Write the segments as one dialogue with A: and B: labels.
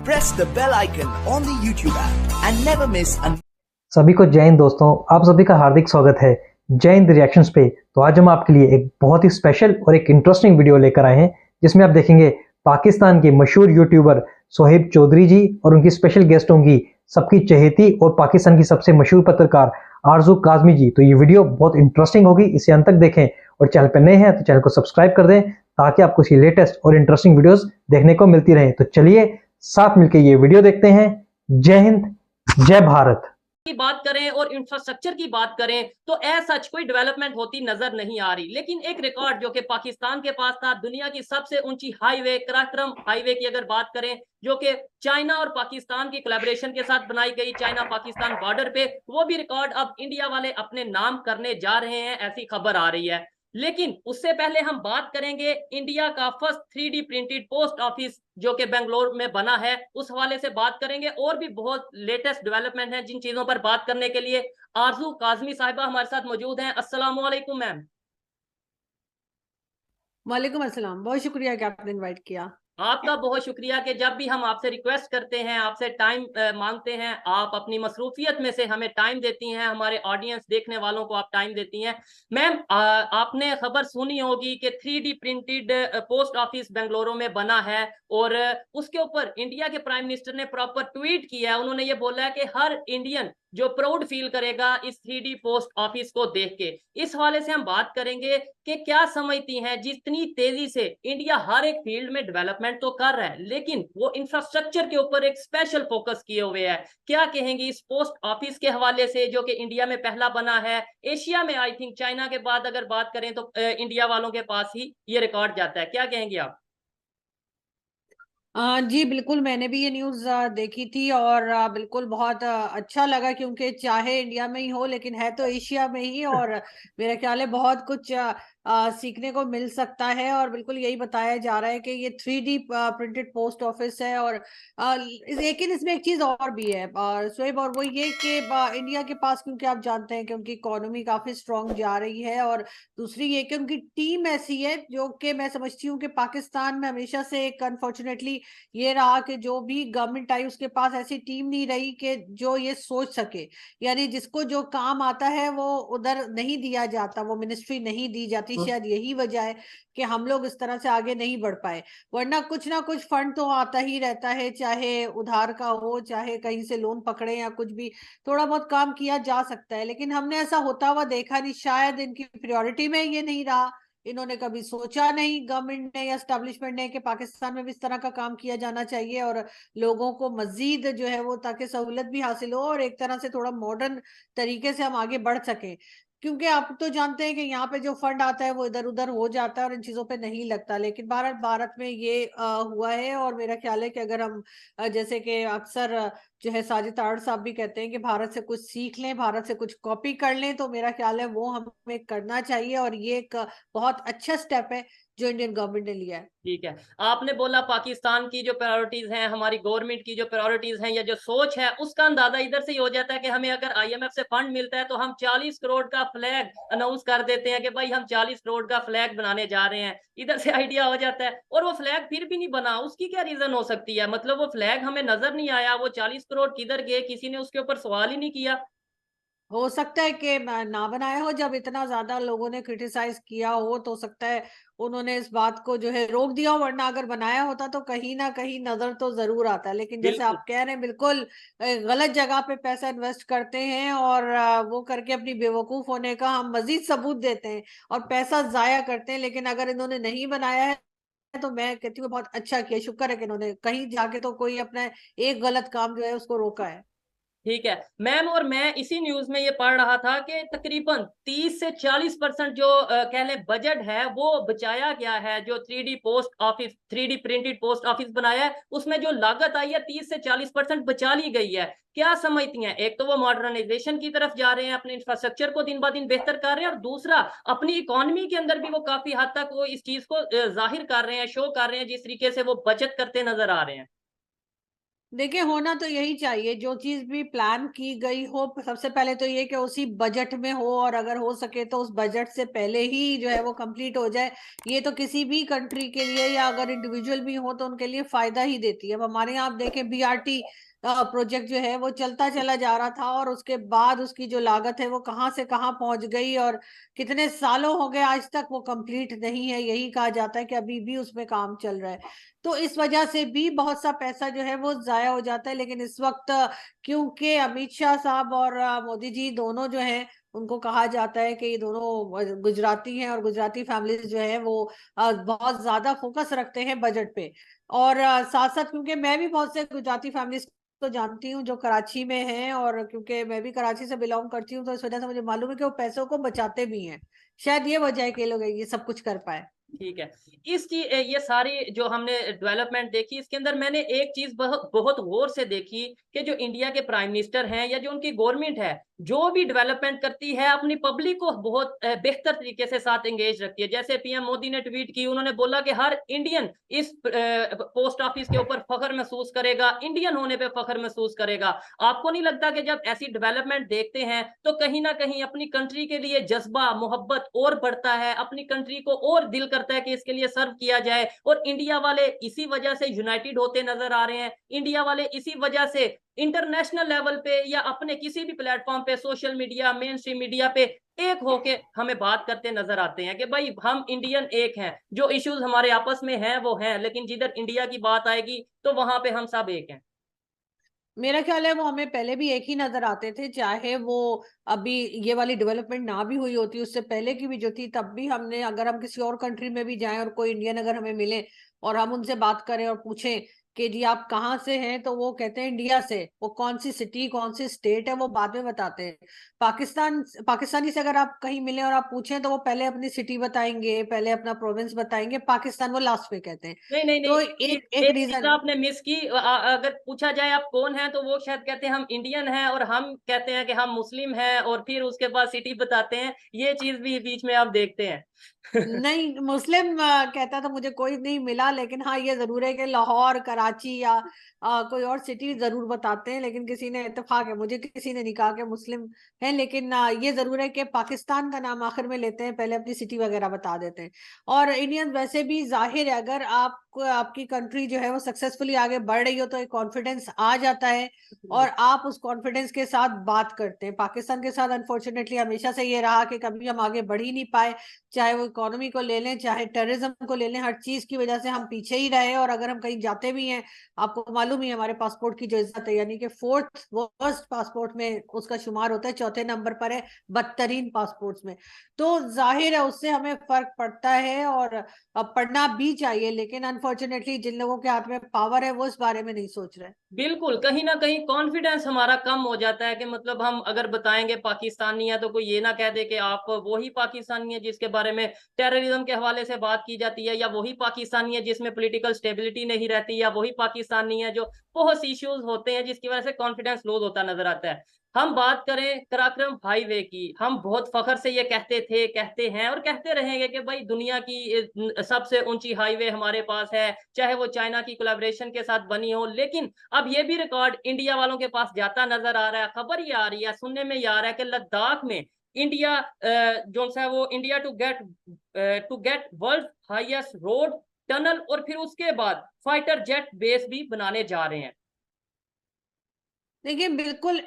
A: press the bell icon on the YouTube app and never miss an
B: सभी को जय हिंद दोस्तों, आप सभी का हार्दिक स्वागत है जय हिंद रिएक्शंस पे। तो आज हम आपके लिए एक बहुत ही स्पेशल और एक इंटरेस्टिंग वीडियो लेकर आए हैं जिसमें आप देखेंगे पाकिस्तान के मशहूर यूट्यूबर सोहेब चौधरी जी और उनकी स्पेशल गेस्ट होंगी सबकी चहेती और पाकिस्तान की सबसे मशहूर पत्रकार आरजू काजमी जी। तो ये वीडियो बहुत इंटरेस्टिंग होगी, इसे अंत तक देखें और चैनल पर नए हैं तो चैनल को सब्सक्राइब कर दें ताकि आपको इसकी लेटेस्ट और इंटरेस्टिंग वीडियोस देखने को मिलती रहे। तो चलिए साथ मिलकर ये वीडियो देखते हैं। जय हिंद, जय भारत।
C: की बात करें और इंफ्रास्ट्रक्चर की बात करें तो ऐसा कोई डेवलपमेंट होती नजर नहीं आ रही, लेकिन एक रिकॉर्ड जो कि पाकिस्तान के पास था, दुनिया की सबसे ऊंची हाईवे कराक्रम हाईवे की अगर बात करें जो कि चाइना और पाकिस्तान की कोलैबोरेशन के साथ बनाई गई, चाइना पाकिस्तान बॉर्डर पे, वो भी रिकॉर्ड अब इंडिया वाले अपने नाम करने जा रहे हैं, ऐसी खबर आ रही है। लेकिन उससे पहले हम बात करेंगे इंडिया का first 3D printed post office जो कि बेंगलोर में बना है, उस हवाले से बात करेंगे। और भी बहुत लेटेस्ट डेवलपमेंट है जिन चीजों पर बात करने के लिए आरजू काजमी साहिबा हमारे साथ मौजूद हैं। अस्सलाम वालेकुम मैम।
D: वालेकुम अस्सलाम, बहुत शुक्रिया कि आपने इनवाइट किया।
C: आपका बहुत शुक्रिया कि जब भी हम आपसे रिक्वेस्ट करते हैं, आपसे टाइम मांगते हैं, आप अपनी मसरूफियत में से हमें टाइम देती हैं, हमारे ऑडियंस देखने वालों को आप टाइम देती हैं। मैम, आपने खबर सुनी होगी कि 3D printed post office Bengaluru में बना है और उसके ऊपर इंडिया के प्राइम मिनिस्टर ने प्रॉपर ट्वीट किया है। उन्होंने ये बोला है कि हर इंडियन जो प्राउड फील करेगा इस 3D पोस्ट ऑफिस को देख के। इस हवाले से हम बात करेंगे कि क्या समझती हैं, जितनी तेजी से इंडिया हर एक फील्ड में डेवलपमेंट तो कर रहा है लेकिन वो इंफ्रास्ट्रक्चर के ऊपर एक स्पेशल फोकस किए हुए है, क्या कहेंगी इस पोस्ट ऑफिस के हवाले से जो कि इंडिया में पहला बना है? एशिया में आई थिंक चाइना के बाद अगर बात करें तो इंडिया वालों के पास ही ये रिकॉर्ड जाता है, क्या कहेंगी आप?
D: जी बिल्कुल, मैंने भी ये न्यूज़ देखी थी और बिल्कुल बहुत अच्छा लगा, क्योंकि चाहे इंडिया में ही हो लेकिन है तो एशिया में ही, और मेरा ख्याल है बहुत कुछ सीखने को मिल सकता है। और बिल्कुल यही बताया जा रहा है कि ये 3D प्रिंटेड पोस्ट ऑफिस है। और लेकिन इसमें एक चीज और भी है शोएब, और वो ये कि इंडिया के पास, क्योंकि आप जानते हैं कि उनकी इकोनॉमी काफी स्ट्रांग जा रही है, और दूसरी ये कि उनकी टीम ऐसी है जो कि मैं समझती हूँ कि पाकिस्तान में हमेशा से एक अनफॉर्चुनेटली ये रहा कि जो भी गवर्नमेंट आई उसके पास ऐसी टीम नहीं रही कि जो ये सोच सके, यानी जिसको जो काम आता है वो उधर नहीं दिया जाता, वो मिनिस्ट्री नहीं दी जाती। शायद यही वजह है कि हम लोग इस तरह से आगे नहीं बढ़ पाए, वरना कुछ ना कुछ फंड तो आता ही रहता है, चाहे उधार का हो चाहे कहीं से लोन पकड़े या कुछ भी, थोड़ा बहुत काम किया जा सकता है। लेकिन हमने ऐसा होता हुआ देखा नहीं, शायद इनकी प्रायोरिटी में ये नहीं रहा, इन्होंने कभी सोचा नहीं गवर्नमेंट ने या स्टैब्लिशमेंट ने कि पाकिस्तान में भी इस तरह का काम किया जाना चाहिए और लोगों को मजीद जो है वो ताकि सहूलत भी हासिल हो और एक तरह से थोड़ा मॉडर्न तरीके से हम आगे बढ़ सकें। क्योंकि आप तो जानते हैं कि यहाँ पे जो फंड आता है वो इधर उधर हो जाता है और इन चीजों पे नहीं लगता, लेकिन भारत में ये हुआ है। और मेरा ख्याल है कि अगर हम जैसे कि अक्सर जो है साजिद तारड़ साहब भी कहते हैं कि भारत से कुछ सीख लें, भारत से कुछ कॉपी कर लें, तो मेरा ख्याल है वो हमें करना चाहिए। और ये एक बहुत अच्छा स्टेप है जो इंडियन गवर्नमेंट ने लिया है।
C: ठीक है, आपने बोला पाकिस्तान की जो प्रायोरिटीज हैं, हमारी गवर्नमेंट की जो प्रायोरिटीज हैं या जो सोच है, उसका अंदाजा इधर से ही हो जाता है कि हमें अगर आईएमएफ से फंड मिलता है तो हम 40 करोड़ का फ्लैग अनाउंस कर देते हैं कि भाई हम 40 करोड़ का फ्लैग बनाने जा रहे हैं। इधर से आइडिया हो जाता है और वो फ्लैग फिर भी नहीं बना। उसकी क्या रीजन हो सकती है? मतलब वो फ्लैग हमें नजर नहीं आया, वो 40 करोड़ किधर गए, किसी ने उसके ऊपर सवाल ही नहीं किया।
D: हो सकता है कि ना बनाया हो, जब इतना ज्यादा लोगों ने क्रिटिसाइज किया हो सकता है उन्होंने इस बात को जो है रोक दिया हो, वरना अगर बनाया होता तो कहीं ना कहीं नजर तो जरूर आता। लेकिन जैसे
C: बिल्कुल।
D: आप कह रहे हैं, बिल्कुल गलत जगह पे पैसा इन्वेस्ट करते हैं और वो करके अपनी बेवकूफ होने का हम मजीद सबूत देते हैं और पैसा जाया करते हैं। लेकिन अगर इन्होंने नहीं बनाया है तो मैं कहती हूँ बहुत अच्छा किया, शुक्र है कि इन्होंने कहीं जाके तो कोई अपना एक गलत काम जो है उसको रोका है।
C: ठीक है मैम, और मैं इसी न्यूज में ये पढ़ रहा था कि तकरीबन 30 से 40% जो कह लें बजट है वो बचाया गया है। जो 3D post office, 3D printed post office बनाया है, उसमें जो लागत आई है 30 से 40% बचा ली गई है। क्या समझती हैं? एक तो वो मॉडर्नाइजेशन की तरफ जा रहे हैं, अपने इंफ्रास्ट्रक्चर को दिन ब दिन बेहतर कर रहे हैं, और दूसरा अपनी इकोनॉमी के अंदर भी वो काफी हद तक वो इस चीज को जाहिर कर रहे हैं, शो कर रहे हैं, जिस तरीके से वो बचत करते नजर आ रहे हैं।
D: देखिए, होना तो यही चाहिए, जो चीज भी प्लान की गई हो सबसे पहले तो ये कि उसी बजट में हो, और अगर हो सके तो उस बजट से पहले ही जो है वो कंप्लीट हो जाए। ये तो किसी भी कंट्री के लिए, या अगर इंडिविजुअल भी हो तो उनके लिए फायदा ही देती है। अब हमारे यहाँ आप देखें, बीआरटी प्रोजेक्ट जो है वो चलता चला जा रहा था, और उसके बाद उसकी जो लागत है वो कहाँ से कहाँ पहुंच गई, और कितने सालों हो गए आज तक वो कंप्लीट नहीं है। यही कहा जाता है कि अभी भी उसमें काम चल रहा है। तो इस वजह से भी बहुत सा पैसा जो है वो जाया हो जाता है। लेकिन इस वक्त क्योंकि अमित शाह साहब और मोदी जी दोनों जो हैं, उनको कहा जाता है कि ये दोनों गुजराती हैं, और गुजराती फैमिलीज जो है वो बहुत ज्यादा फोकस रखते हैं बजट पे। और साथ साथ क्योंकि मैं भी बहुत से गुजराती फैमिलीज को जानती हूँ जो कराची में हैं, और क्योंकि मैं भी कराची से बिलोंग करती हूँ, तो इस वजह से मुझे मालूम है कि वो पैसों को बचाते भी हैं। शायद ये वजह है कि ये लोग ये सब कुछ कर पाए।
C: ठीक है। ये सारी जो हमने डेवलपमेंट देखी, इसके अंदर मैंने एक चीज बहुत बहुत गौर से देखी कि जो इंडिया के प्राइम मिनिस्टर हैं या जो उनकी गवर्नमेंट है, जो भी डेवलपमेंट करती है अपनी पब्लिक को बहुत बेहतर तरीके से साथ एंगेज रखती है। जैसे पीएम मोदी ने ट्वीट की, उन्होंने बोला कि हर इंडियन इस पोस्ट ऑफिस के ऊपर फख्र महसूस करेगा, इंडियन होने पे फख्र महसूस करेगा। आपको नहीं लगता कि जब ऐसी डेवलपमेंट देखते हैं तो कहीं ना कहीं अपनी कंट्री के लिए जज्बा मोहब्बत और बढ़ता है, अपनी कंट्री को और दिल करता है कि इसके लिए सर्व किया जाए। और इंडिया वाले इसी वजह से यूनाइटेड होते नजर आ रहे हैं, इंडिया वाले इसी वजह से इंटरनेशनल लेवल पे या अपने किसी भी प्लेटफॉर्म पे, social media, main stream media पे एक होके हमें बात करते नजर आते हैं कि भाई हम इंडियन एक हैं। जो इश्यूज हमारे आपस में हैं वो हैं, लेकिन जिधर इंडिया की बात आएगी तो वहां पे हम सब एक हैं।
D: मेरा ख्याल है वो हमें पहले भी एक ही नजर आते थे, चाहे वो अभी ये वाली डेवलपमेंट ना भी हुई होती, उससे पहले की भी जो थी तब भी हमने, अगर हम किसी और कंट्री में भी जाएं और कोई इंडियन अगर हमें मिले और हम उनसे बात करें और पूछें कि जी आप कहाँ से हैं, तो वो कहते हैं इंडिया से। वो कौन सी सिटी कौन सी स्टेट है वो बाद में बताते हैं। पाकिस्तानी से अगर आप कहीं मिले और आप पूछें तो वो पहले अपनी सिटी बताएंगे, पहले अपना प्रोविंस बताएंगे, पाकिस्तान वो लास्ट में कहते हैं।
C: नहीं नहीं नहीं,
D: तो
C: एक
D: एक एक
C: एक चीज
D: रीजन।
C: आपने मिस की। अगर पूछा जाए आप कौन है तो वो शायद कहते हैं हम इंडियन हैं, और हम कहते हैं कि हम मुस्लिम हैं, और फिर उसके बाद सिटी बताते हैं। ये चीज भी बीच में आप देखते हैं।
D: नहीं, मुस्लिम कहता तो मुझे कोई नहीं मिला, लेकिन हाँ ये जरूर है कि लाहौर, कराची या कोई और सिटी जरूर बताते हैं। लेकिन किसी ने, इत्तेफाक है, मुझे किसी ने नहीं कहा कि मुस्लिम है। लेकिन ये जरूर है कि पाकिस्तान का नाम आखिर में लेते हैं, पहले अपनी सिटी वगैरह बता देते हैं। और इंडियन वैसे भी, जाहिर है, अगर आपको आपकी कंट्री जो है वो सक्सेसफुली आगे बढ़ रही हो तो एक कॉन्फिडेंस आ जाता है, और आप उस कॉन्फिडेंस के साथ बात करते हैं। पाकिस्तान के साथ अनफॉर्चुनेटली हमेशा से ये रहा कि कभी हम आगे बढ़ ही नहीं पाए, चाहे वो इकोनॉमी को ले लें, चाहे टेररिज्म को ले लें, हर चीज की वजह से हम पीछे ही रहे। और अगर हम कहीं जाते भी हैं, आपको मालूम ही है हमारे पासपोर्ट की जो इज्जत है, यानी कि फोर्थ वर्स्ट पासपोर्ट में उसका शुमार होता है, चौथे नंबर पर है बदतरीन पासपोर्ट्स में। तो जाहिर है उससे हमें फर्क पड़ता है, और पढ़ना भी चाहिए। लेकिन अनफॉर्चुनेटली जिन लोगों के हाथ में पावर है वो इस बारे में नहीं सोच रहे।
C: बिल्कुल, कहीं ना कहीं कॉन्फिडेंस हमारा कम हो जाता है कि मतलब हम अगर बताएंगे पाकिस्तानी है तो कोई ये ना कह दे कि आप वही पाकिस्तानी है जिसके बारे में टेररिज्म के हवाले से बात की जाती है, या वही पाकिस्तानी है जिसमें पॉलिटिकल स्टेबिलिटी नहीं रहती, या वही पाकिस्तानी है जो बहुत सी इश्यूज होते हैं जिसकी वजह से कॉन्फिडेंस लूज होता नजर आता है। हम बात करें पराक्रम हाईवे की, हम बहुत फख्र से ये कहते थे, कहते हैं और कहते रहेंगे कि भाई दुनिया की सबसे ऊंची हाईवे हमारे पास है, चाहे वो चाइना की कोलैबोरेशन के साथ बनी हो। लेकिन अब ये भी रिकॉर्ड इंडिया वालों के पास जाता नजर आ रहा है। खबर ये आ रही है, सुनने में ये आ रहा है कि लद्दाख में इंडिया जो सा है वो India to get world highest road, tunnel, और फिर उसके बाद फाइटर जेट बेस भी बनाने जा रहे हैं।
D: देखिए, बिल्कुल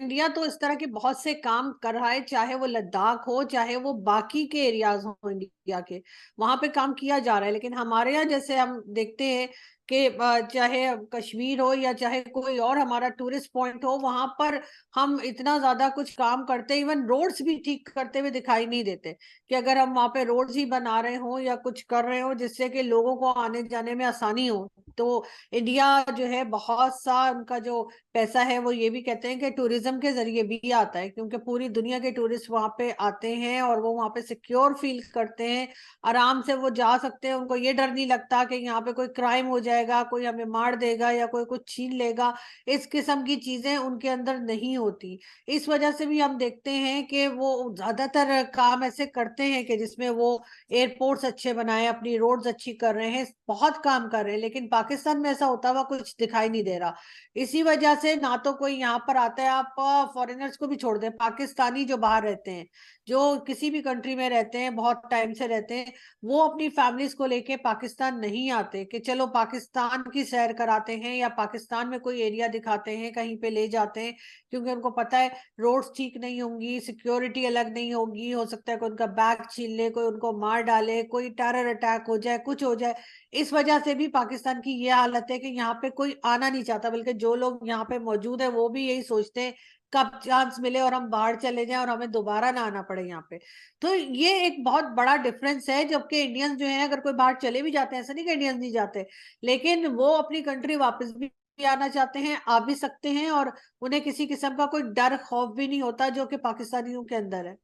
D: इंडिया तो इस तरह के बहुत से काम कर रहा है, चाहे वो लद्दाख हो, चाहे वो बाकी के एरियाज हो इंडिया के, वहां पे काम किया जा रहा है। लेकिन हमारे यहाँ जैसे हम देखते हैं कि चाहे कश्मीर हो या चाहे कोई और हमारा टूरिस्ट पॉइंट हो, वहां पर हम इतना ज्यादा कुछ काम करते हैं, इवन रोड्स भी ठीक करते हुए दिखाई नहीं देते। कि अगर हम वहां पे रोड्स ही बना रहे हो या कुछ कर रहे हो जिससे कि लोगों को आने जाने में आसानी हो, तो इंडिया जो है बहुत सा उनका जो पैसा है वो ये भी कहते हैं कि टूरिज्म के जरिए भी आता है, क्योंकि पूरी दुनिया के टूरिस्ट वहां पे आते हैं और वो वहां पे सिक्योर फील करते हैं, आराम से वो जा सकते हैं, उनको ये डर नहीं लगता कि यहाँ पे कोई क्राइम हो जाए जाएगा, कोई हमें मार देगा या कोई कुछ छीन लेगा, इस किस्म की चीजें उनके अंदर नहीं होती। इस वजह से भी हम देखते हैं कि वो ज्यादातर काम ऐसे करते हैं कि जिसमें वो एयरपोर्ट्स अच्छे बनाए, अपनी रोड्स अच्छी कर रहे हैं, बहुत काम कर रहे हैं, लेकिन पाकिस्तान में ऐसा होता हुआ कुछ दिखाई नहीं दे रहा। इसी वजह से ना तो कोई यहाँ पर आता है, आप फॉरेनर्स को भी छोड़ दें, पाकिस्तानी जो बाहर रहते हैं, जो किसी भी कंट्री में रहते हैं, बहुत टाइम से रहते हैं, वो अपनी फैमिलीज को लेके पाकिस्तान नहीं आते कि चलो पाकिस्तान की सैर कराते हैं या पाकिस्तान में कोई एरिया दिखाते हैं, कहीं पे ले जाते हैं, क्योंकि उनको पता है रोड्स ठीक नहीं होंगी, सिक्योरिटी अलग नहीं होगी, हो सकता है कोई उनका बैग छीन ले, कोई उनको मार डाले, कोई टेरर अटैक हो जाए, कुछ हो जाए। इस वजह से भी पाकिस्तान की ये हालत है कि यहाँ पे कोई आना नहीं चाहता, बल्कि जो लोग यहाँ पे मौजूद है वो भी यही सोचते हैं कब चांस मिले और हम बाहर चले जाएं और हमें दोबारा ना आना पड़े यहाँ पे। तो ये एक बहुत बड़ा डिफरेंस है, जबकि इंडियंस जो है अगर कोई बाहर चले भी जाते हैं, ऐसा नहीं कि इंडियंस नहीं जाते, लेकिन वो अपनी कंट्री वापस भी आना चाहते हैं, आ भी सकते हैं, और उन्हें किसी किस्म का कोई डर खौफ भी नहीं होता जो कि पाकिस्तानियों के अंदर है।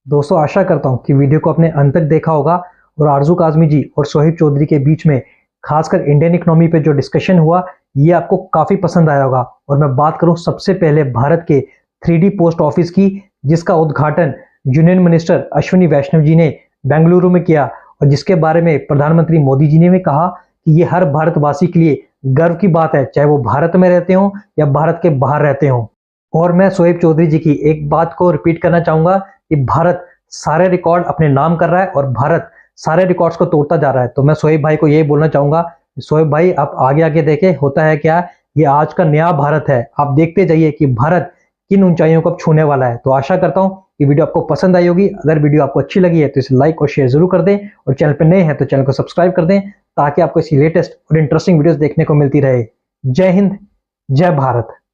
B: दोस्तों आशा करता हूँ कि वीडियो को आपने अंत तक देखा होगा और आरजू काजमी जी और सोहेब चौधरी के बीच में खासकर इंडियन इकोनॉमी पे जो डिस्कशन हुआ ये आपको काफ़ी पसंद आया होगा। और मैं बात करूं सबसे पहले भारत के 3D पोस्ट ऑफिस की, जिसका उद्घाटन यूनियन मिनिस्टर अश्विनी वैष्णव जी ने बेंगलुरु में किया और जिसके बारे में प्रधानमंत्री मोदी जी ने भी कहा कि ये हर भारतवासी के लिए गर्व की बात है, चाहे वो भारत में रहते हों या भारत के बाहर रहते हों। और मैं सोहेब चौधरी जी की एक बात को रिपीट करना चाहूंगा कि भारत सारे रिकॉर्ड अपने नाम कर रहा है और भारत सारे रिकॉर्ड्स को तोड़ता जा रहा है। तो मैं सोहेब भाई को यही बोलना चाहूंगा, सोहेब भाई आप आगे आगे देखें, होता है क्या, ये आज का नया भारत है, आप देखते जाइए कि भारत किन ऊंचाइयों को अब छूने वाला है। तो आशा करता हूं कि वीडियो आपको पसंद आई होगी। अगर वीडियो आपको अच्छी लगी है तो इसे लाइक और शेयर जरूर कर दें, और चैनल पर नए हैं तो चैनल को सब्सक्राइब कर दें ताकि आपको ऐसी लेटेस्ट और इंटरेस्टिंग वीडियोस देखने को मिलती रहे। जय हिंद, जय भारत।